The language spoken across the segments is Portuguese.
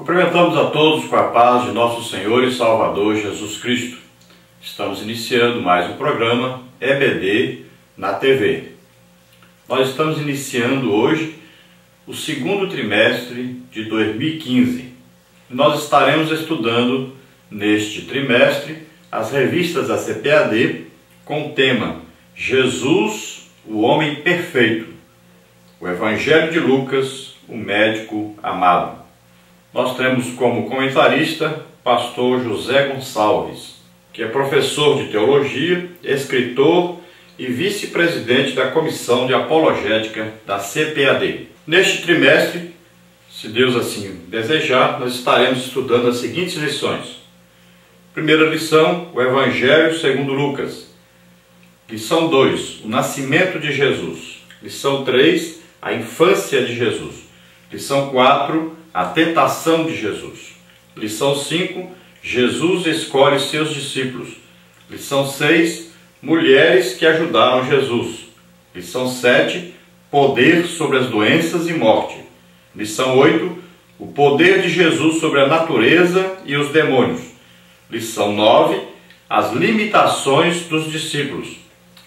Cumprimentamos a todos com a paz de nosso Senhor e Salvador Jesus Cristo. Estamos iniciando mais um programa EBD na TV. Nós estamos iniciando hoje o segundo trimestre de 2015. Nós estaremos estudando neste trimestre as revistas da CPAD com o tema Jesus, o Homem Perfeito, o Evangelho de Lucas, o Médico Amado. Nós temos como comentarista pastor José Gonçalves, que é professor de teologia, escritor e vice-presidente da Comissão de Apologética da CPAD. Neste trimestre, se Deus assim desejar, nós estaremos estudando as seguintes lições. Primeira lição, o Evangelho segundo Lucas. Lição 2, o nascimento de Jesus. Lição 3, a infância de Jesus. Lição 4, a tentação de Jesus. Lição 5, Jesus escolhe seus discípulos. Lição 6, mulheres que ajudaram Jesus. Lição 7, poder sobre as doenças e morte. Lição 8, o poder de Jesus sobre a natureza e os demônios. Lição 9, as limitações dos discípulos.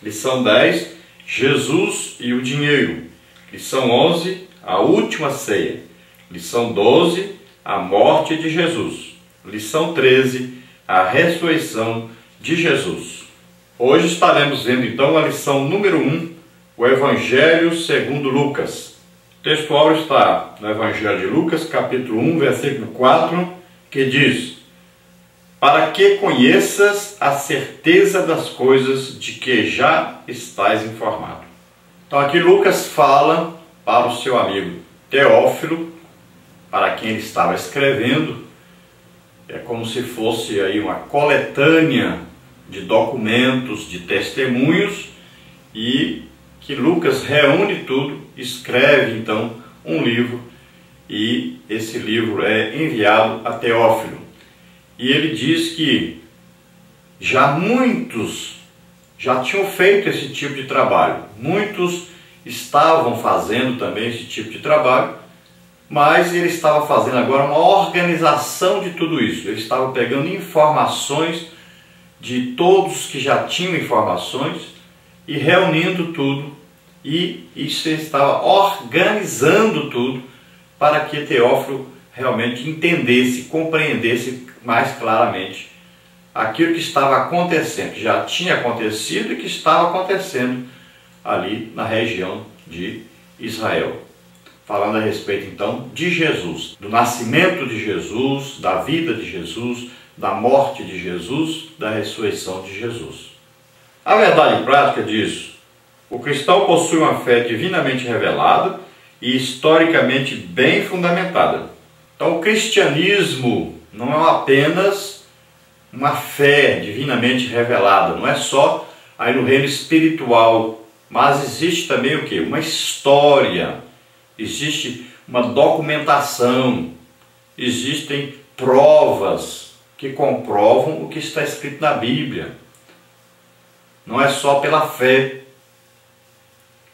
Lição 10, Jesus e o dinheiro. Lição 11, a última ceia. Lição 12, a morte de Jesus. Lição 13, a ressurreição de Jesus. Hoje estaremos vendo então a lição número 1, o Evangelho segundo Lucas. O textual está no Evangelho de Lucas, capítulo 1, versículo 4, que diz: para que conheças a certeza das coisas de que já estás informado. Então aqui Lucas fala para o seu amigo Teófilo, para quem ele estava escrevendo. É como se fosse aí uma coletânea de documentos, de testemunhos, e que Lucas reúne tudo, escreve então um livro, e esse livro é enviado a Teófilo. E ele diz que muitos já tinham feito esse tipo de trabalho, muitos estavam fazendo também esse tipo de trabalho, mas ele estava fazendo agora uma organização de tudo isso. Ele estava pegando informações de todos que já tinham informações e reunindo tudo, e isso ele estava organizando tudo para que Teófilo realmente entendesse, compreendesse mais claramente aquilo que estava acontecendo, que já tinha acontecido e que estava acontecendo ali na região de Israel. Falando a respeito então de Jesus, do nascimento de Jesus, da vida de Jesus, da morte de Jesus, da ressurreição de Jesus. A verdade prática disso: o cristão possui uma fé divinamente revelada e historicamente bem fundamentada. Então o cristianismo não é apenas uma fé divinamente revelada, não é só aí no reino espiritual, mas existe também o quê? Uma história. Existe uma documentação, existem provas que comprovam o que está escrito na Bíblia. Não é só pela fé,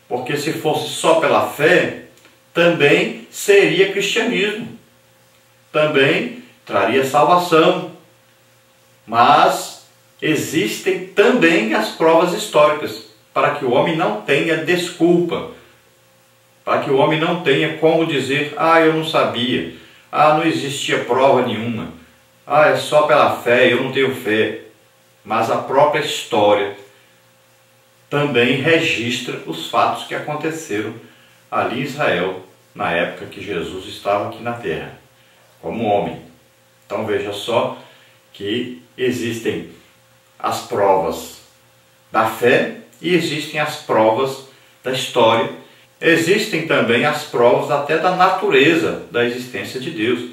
porque se fosse só pela fé, também seria cristianismo, também traria salvação, mas existem também as provas históricas, para que o homem não tenha desculpa, para que o homem não tenha como dizer: eu não sabia, não existia prova nenhuma, é só pela fé, eu não tenho fé. Mas a própria história também registra os fatos que aconteceram ali em Israel, na época que Jesus estava aqui na terra, como homem. Então veja só que existem as provas da fé e existem as provas da história. Existem também as provas até da natureza da existência de Deus,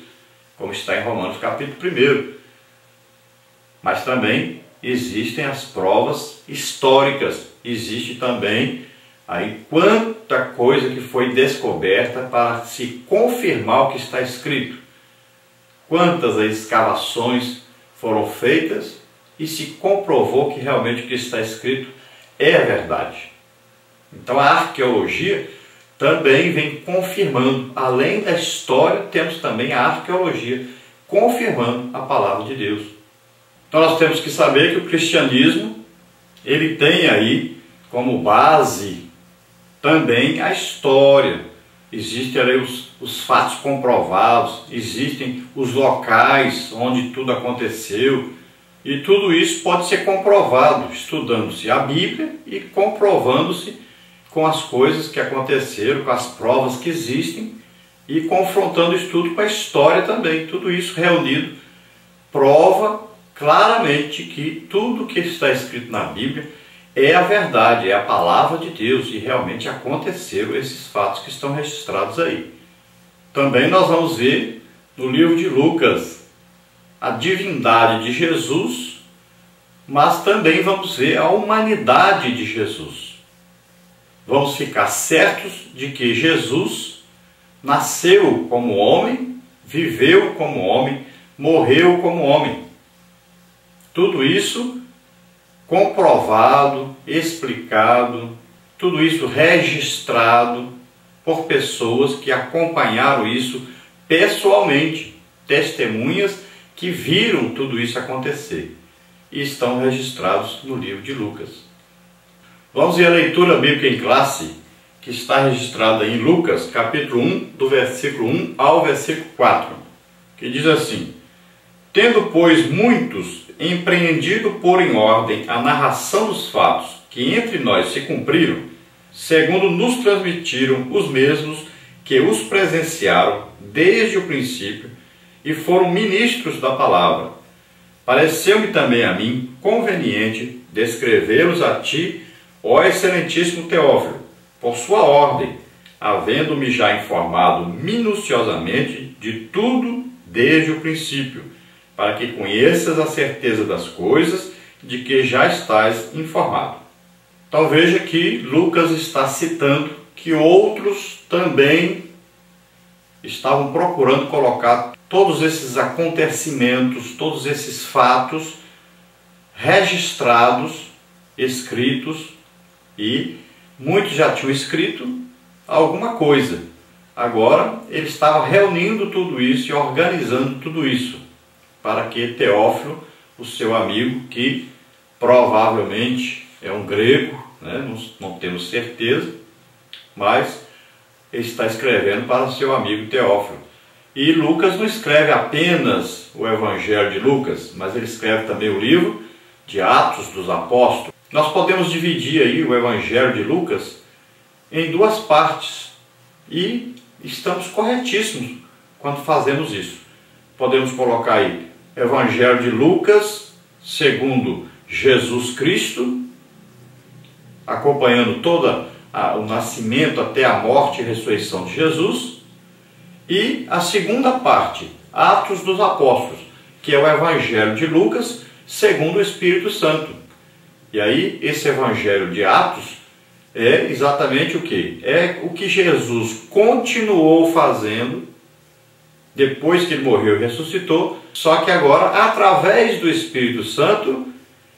como está em Romanos capítulo 1. Mas também existem as provas históricas. Existe também aí quanta coisa que foi descoberta para se confirmar o que está escrito. Quantas escavações foram feitas e se comprovou que realmente o que está escrito é a verdade. Então a arqueologia também vem confirmando, além da história, temos também a arqueologia confirmando a palavra de Deus. Então nós temos que saber que o cristianismo, ele tem aí como base também a história. Existem ali os fatos comprovados, existem os locais onde tudo aconteceu, e tudo isso pode ser comprovado estudando-se a Bíblia e comprovando-se com as coisas que aconteceram, com as provas que existem, e confrontando isso tudo com a história também. Tudo isso reunido prova claramente que tudo que está escrito na Bíblia é a verdade, é a palavra de Deus, e realmente aconteceram esses fatos que estão registrados aí. Também nós vamos ver no livro de Lucas a divindade de Jesus, mas também vamos ver a humanidade de Jesus. Vamos ficar certos de que Jesus nasceu como homem, viveu como homem, morreu como homem. Tudo isso comprovado, explicado, tudo isso registrado por pessoas que acompanharam isso pessoalmente, testemunhas que viram tudo isso acontecer e estão registrados no livro de Lucas. Vamos ver a leitura bíblica em classe, que está registrada em Lucas, capítulo 1, do versículo 1 ao versículo 4, que diz assim: Tendo, pois, muitos empreendido pôr em ordem a narração dos fatos que entre nós se cumpriram, segundo nos transmitiram os mesmos que os presenciaram desde o princípio e foram ministros da palavra, pareceu-me também a mim conveniente descrevê-los a ti, ó excelentíssimo Teófilo, por sua ordem, havendo-me já informado minuciosamente de tudo desde o princípio, para que conheças a certeza das coisas de que já estás informado. Então veja que Lucas está citando que outros também estavam procurando colocar todos esses acontecimentos, todos esses fatos registrados, escritos, e muitos já tinham escrito alguma coisa. Agora ele estava reunindo tudo isso e organizando tudo isso, para que Teófilo, o seu amigo, que provavelmente é um grego, né? Não temos certeza, mas ele está escrevendo para o seu amigo Teófilo. E Lucas não escreve apenas o Evangelho de Lucas, mas ele escreve também o livro de Atos dos Apóstolos. Nós podemos dividir aí o Evangelho de Lucas em duas partes, e estamos corretíssimos quando fazemos isso. Podemos colocar aí Evangelho de Lucas segundo Jesus Cristo, acompanhando todo o nascimento até a morte e ressurreição de Jesus, e a segunda parte, Atos dos Apóstolos, que é o Evangelho de Lucas segundo o Espírito Santo. E aí esse Evangelho de Atos é exatamente o que? É o que Jesus continuou fazendo depois que ele morreu e ressuscitou, só que agora através do Espírito Santo,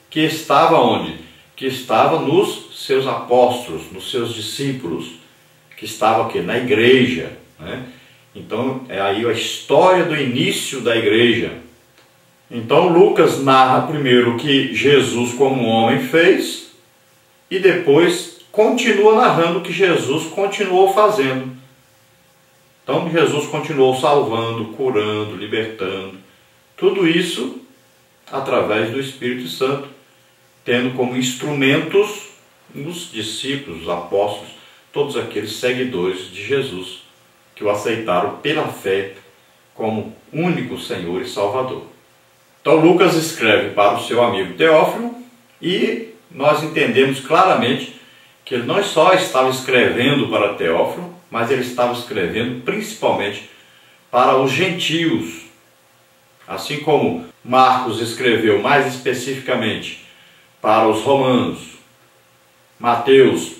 que estava onde? Que estava nos seus apóstolos, nos seus discípulos, que estava aqui na igreja, né? Então é aí a história do início da igreja. Então Lucas narra primeiro o que Jesus como homem fez, e depois continua narrando o que Jesus continuou fazendo. Então Jesus continuou salvando, curando, libertando, tudo isso através do Espírito Santo, tendo como instrumentos os discípulos, os apóstolos, todos aqueles seguidores de Jesus, que o aceitaram pela fé como único Senhor e Salvador. Então Lucas escreve para o seu amigo Teófilo, e nós entendemos claramente que ele não só estava escrevendo para Teófilo, mas ele estava escrevendo principalmente para os gentios. Assim como Marcos escreveu mais especificamente para os romanos, Mateus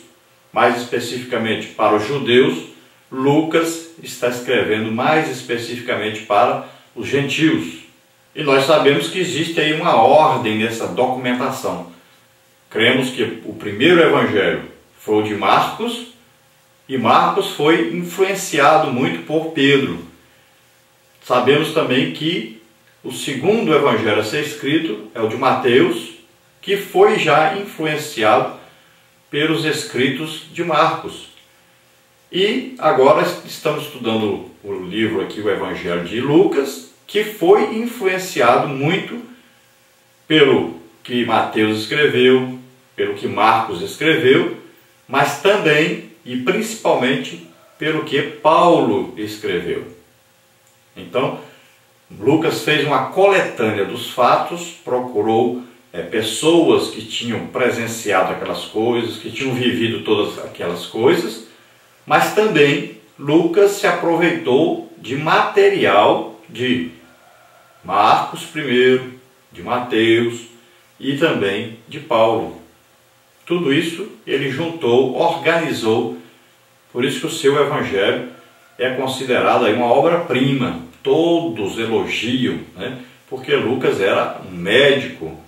mais especificamente para os judeus, Lucas está escrevendo mais especificamente para os gentios. E nós sabemos que existe aí uma ordem nessa documentação. Cremos que o primeiro evangelho foi o de Marcos, E Marcos foi influenciado muito por Pedro. Sabemos também que o segundo evangelho a ser escrito é o de Mateus, que foi já influenciado pelos escritos de Marcos. E agora estamos estudando o livro aqui, o Evangelho de Lucas, que foi influenciado muito pelo que Mateus escreveu, pelo que Marcos escreveu, mas também e principalmente pelo que Paulo escreveu. Então, Lucas fez uma coletânea dos fatos, procurou pessoas que tinham presenciado aquelas coisas, que tinham vivido todas aquelas coisas, mas também Lucas se aproveitou de material de Marcos primeiro, de Mateus e também de Paulo. Tudo isso ele juntou, organizou, por isso que o seu evangelho é considerado aí uma obra-prima. Todos elogiam, né? Porque Lucas era um médico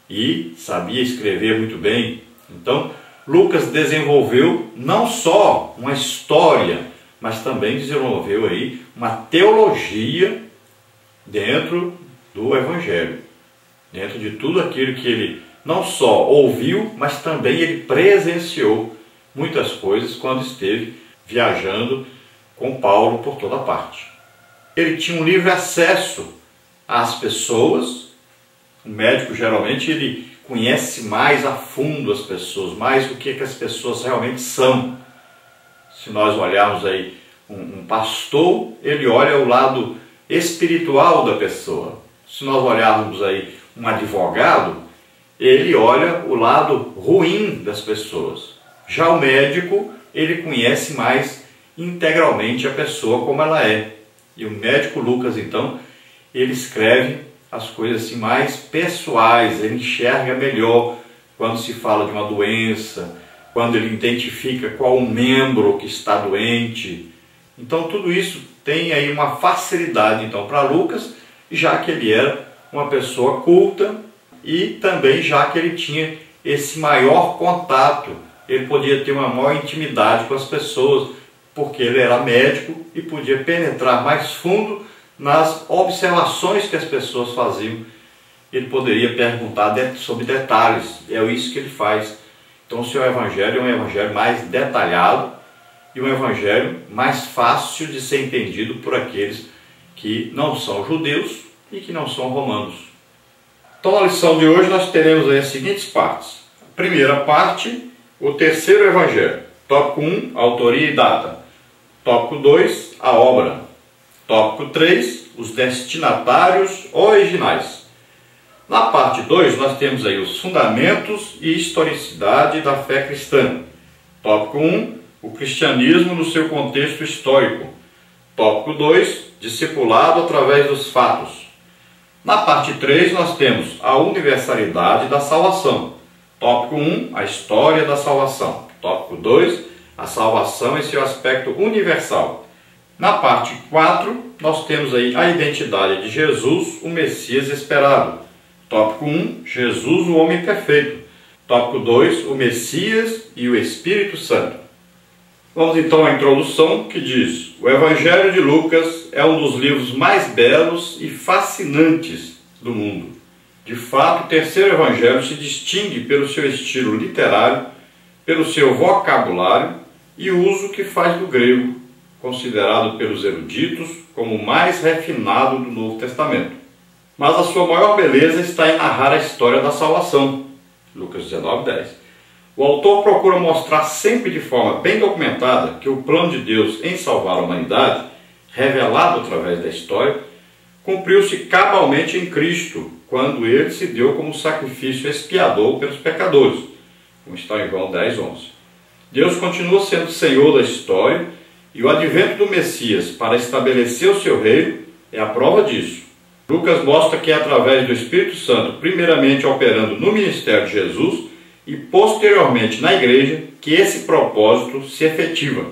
e sabia escrever muito bem. Então, Lucas desenvolveu não só uma história, mas também desenvolveu aí uma teologia dentro do evangelho, dentro de tudo aquilo que ele não só ouviu, mas também ele presenciou muitas coisas quando esteve viajando com Paulo por toda parte. Ele tinha um livre acesso às pessoas. O médico geralmente ele conhece mais a fundo as pessoas, mais o que as pessoas realmente são. Se nós olharmos aí um pastor, ele olha o lado espiritual da pessoa. Se nós olharmos aí um advogado, ele olha o lado ruim das pessoas. Já o médico, ele conhece mais integralmente a pessoa como ela é. E o médico Lucas, então, ele escreve as coisas assim mais pessoais, ele enxerga melhor quando se fala de uma doença, quando ele identifica qual o membro que está doente. Então tudo isso tem aí uma facilidade então para Lucas, já que ele era uma pessoa culta e também já que ele tinha esse maior contato, ele podia ter uma maior intimidade com as pessoas, porque ele era médico e podia penetrar mais fundo nas observações que as pessoas faziam. Ele poderia perguntar sobre detalhes, é isso que ele faz. Então o seu evangelho é um evangelho mais detalhado e um evangelho mais fácil de ser entendido por aqueles que não são judeus e que não são romanos. Então na lição de hoje nós teremos aí as seguintes partes. A primeira parte, o terceiro evangelho. Tópico 1, autoria e data. Tópico 2, a obra. Tópico 3, os destinatários originais. Na parte 2, nós temos aí os fundamentos e historicidade da fé cristã. Tópico 1, o cristianismo no seu contexto histórico. Tópico 2, discipulado através dos fatos. Na parte 3, nós temos a universalidade da salvação. Tópico 1, a história da salvação. Tópico 2, a salvação em seu aspecto universal. Na parte 4, nós temos aí a identidade de Jesus, o Messias esperado. Tópico 1, Jesus, o homem perfeito. Tópico 2, o Messias e o Espírito Santo. Vamos então à introdução que diz: o Evangelho de Lucas é um dos livros mais belos e fascinantes do mundo. De fato, o terceiro Evangelho se distingue pelo seu estilo literário, pelo seu vocabulário e o uso que faz do grego, considerado pelos eruditos como o mais refinado do Novo Testamento. Mas a sua maior beleza está em narrar a história da salvação. Lucas 19:10. O autor procura mostrar sempre de forma bem documentada que o plano de Deus em salvar a humanidade, revelado através da história, cumpriu-se cabalmente em Cristo, quando ele se deu como sacrifício expiador pelos pecadores, como está em João 10:11. Deus continua sendo Senhor da história e o advento do Messias para estabelecer o seu reino é a prova disso. Lucas mostra que é através do Espírito Santo, primeiramente operando no ministério de Jesus e posteriormente na igreja, que esse propósito se efetiva.